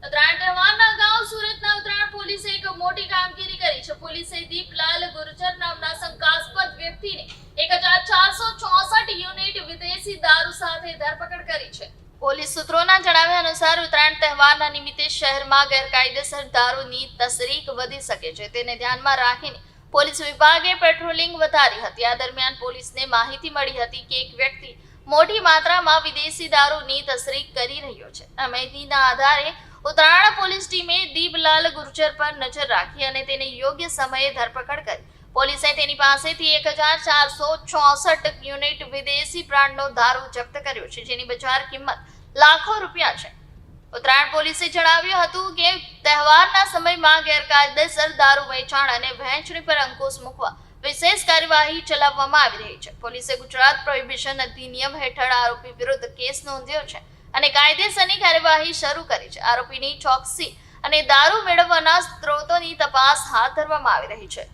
ઉત્તરાયણ તહેવારના અગાઉ સુરતના ઉત્તરાયણ પોલીસે એક મોટી કામગીરી કરી છે. પોલીસે દીપલાલ ગુર્જર નામના શંકાસ્પદ વ્યક્તિને 1464 યુનિટ વિદેશી દારૂ સાથે ધરપકડ કરી છે. પોલીસ સૂત્રોના જણાવ્યા અનુસાર ઉત્તરાયણ તહેવારના નિમિત્તે શહેરમાં ગેરકાયદેસર દારૂની તસ્કરી વધી શકે છે, તેને ધ્યાનમાં રાખીને પોલીસ વિભાગે પેટ્રોલિંગ વધારી હતી. આ દરમિયાન પોલીસને માહિતી મળી હતી કે એક વ્યક્તિ મોટી માત્રામાં વિદેશી દારૂની તસ્કરી કરી રહ્યો છે. આ માહિતીના આધારે ઉત્તરાયણ પોલીસ ટીમે દીપલાલ ગુર્જર પર નજર રાખી અને તેને યોગ્ય સમયે ધરપકડ કરી. પોલીસે તેની પાસેથી 1464 યુનિટ વિદેશી બ્રાન્ડનો દારૂ જપ્ત કર્યો છે, જેની બજાર કિંમત લાખો રૂપિયા છે. ઉત્તરાયણ પોલીસે જણાવ્યું હતું કે તહેવારના સમયમાં ગેરકાયદેસર દારૂ વેચાણ અને વહેંચણી પર અંકુશ મૂકવા વિશેષ કાર્યવાહી ચલાવવામાં આવી રહી છે. પોલીસે ગુજરાત પ્રોહિબિશન અધિનિયમ હેઠળ આરોપી વિરુદ્ધ કેસ નોંધ્યો છે અને કાયદેસરની કાર્યવાહી શરૂ કરી છે. આરોપીની ચોકસી અને દારૂ મેળવવાના સ્ત્રોતોની તપાસ હાથ ધરવામાં આવી રહી છે.